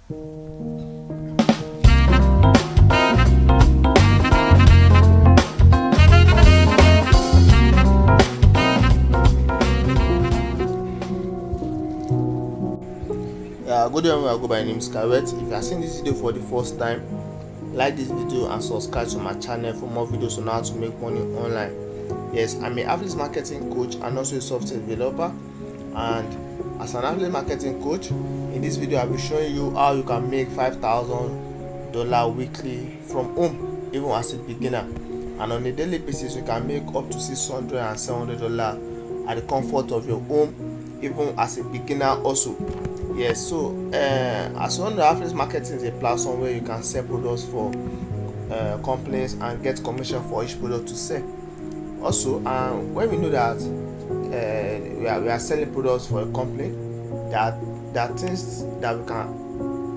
Good day, I go by name is Kawet. If you are seeing this video for the first time, like this video and subscribe to my channel for more videos on how to make money online. Yes, I'm a affiliate marketing coach and also a software developer. And as an affiliate marketing coach, in this video I'll be showing you how you can make $5,000 weekly from home, even as a beginner. And on a daily basis, you can make up to $600 and $700 at the comfort of your home, even as a beginner also. Yes, so as you know, affiliate marketing is a platform where you can sell products for companies and get commission for each product to sell. Also, when we know that we are selling products for a company, there are things that we can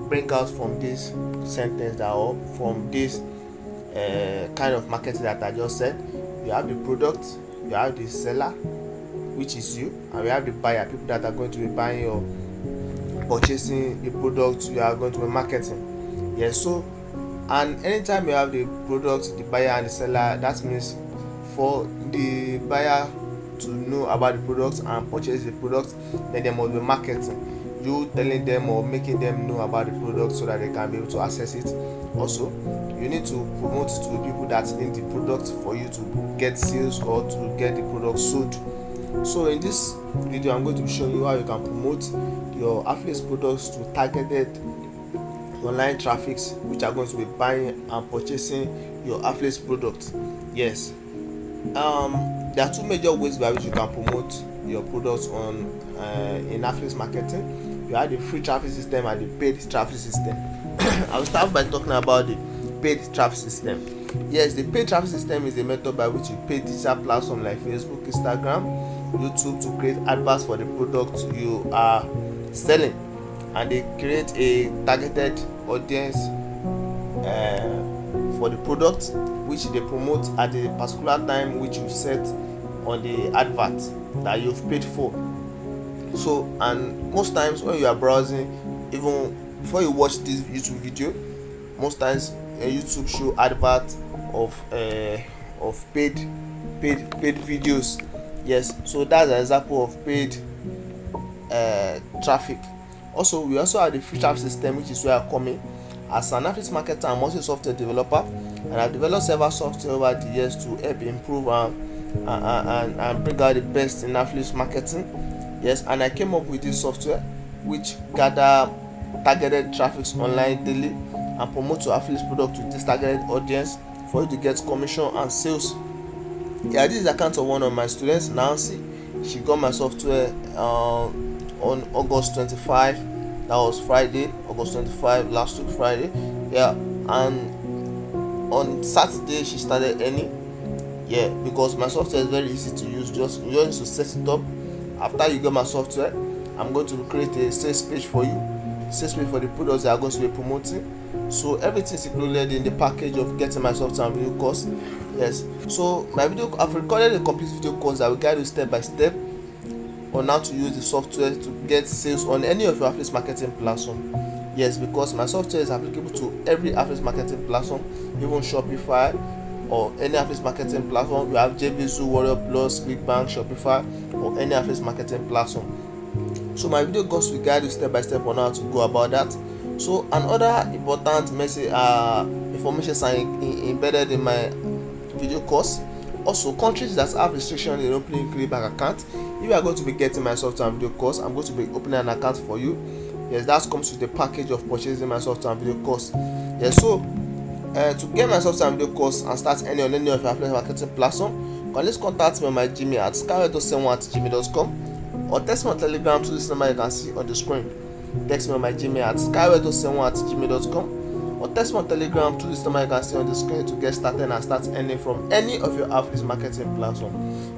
bring out from this sentence or from this kind of marketing that I just said. You have the product, you have the seller, which is you, and we have the buyer, people that are going to be buying or purchasing the product you are going to be marketing. Yes, so and anytime you have the product, the buyer and the seller, that means for the buyer to know about the product and purchase the product, then there must be marketing, you telling them or making them know about the product so that they can be able to access it. Also, you need to promote it to the people that need the product for you to get sales or to get the product sold. So in this video, I'm going to show you how you can promote your affiliate products to targeted online traffics which are going to be buying and purchasing your affiliate products. Yes, there are two major ways by which you can promote your products on in affiliate marketing. You have the free traffic system and the paid traffic system. I will start by talking about the paid traffic system. Yes, the paid traffic system is a method by which you pay digital platforms like Facebook, Instagram, YouTube to create adverts for the product you are selling, and they create a targeted audience for the product which they promote at a particular time which you set on the advert that you've paid for. So, and most times when you are browsing, even before you watch this YouTube video, most times YouTube show advert of paid videos. Yes, so that's an example of paid traffic. Also, we also have the free traffic system, which is where I come in. As an affiliate marketer, I'm also a software developer, and I've developed several software over the years to help improve and bring out the best in affiliate marketing. Yes, and I came up with this software which gather targeted traffic online daily and promote your affiliate product to this targeted audience for you to get commission and sales. Yeah, this is the account of one of my students, Nancy. She got my software on August 25. That was Friday, August 25, last week Friday. Yeah, and on Saturday she started earning. Yeah, because my software is very easy to use. You just need to set it up. After you get my software, I'm going to create a sales page for you. Sales page for the products that are going to be promoting. So everything is included in the package of getting my software and video course. Yes, so I've recorded a complete video course that will guide you step by step on how to use the software to get sales on any of your affiliate marketing platform. Yes, because my software is applicable to every affiliate marketing platform, even Shopify or any affiliate marketing platform. You have JVZoo, Warrior Plus, ClickBank, Shopify, or any affiliate marketing platform. So my video course will guide you step by step on how to go about that. So another important message information are embedded in my video course. Also, countries that have restrictions in opening ClickBank account, if you are going to be getting my software and video course, I'm going to be opening an account for you. Yes, that comes with the package of purchasing my software and video course. Yes, so to get my software and video course and start any of your affiliate marketing platform, you can just contact me on my Gmail at skyway71@gmail.com or text me on Telegram to this number you can see on the screen. Text me on my Gmail at skyway71@gmail.com or text me on Telegram to this number you can see on the screen to get started and start earning from any of your affiliate marketing platform.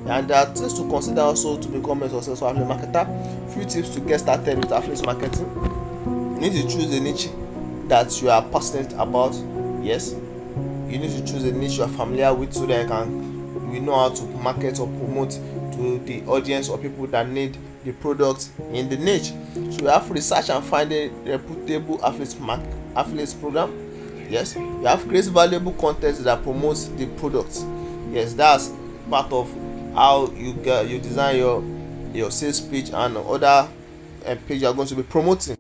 And there are things to consider also to become a successful affiliate marketer. Few tips to get started with affiliate marketing. You need to choose a niche that you are passionate about. Yes, you need to choose a niche you are familiar with so that you know how to market or promote to the audience or people that need the product in the niche. So you have research and finding reputable affiliate program. Yes, you have create valuable content that promotes the product. Yes, that's part of how you design your sales page and other page you are going to be promoting.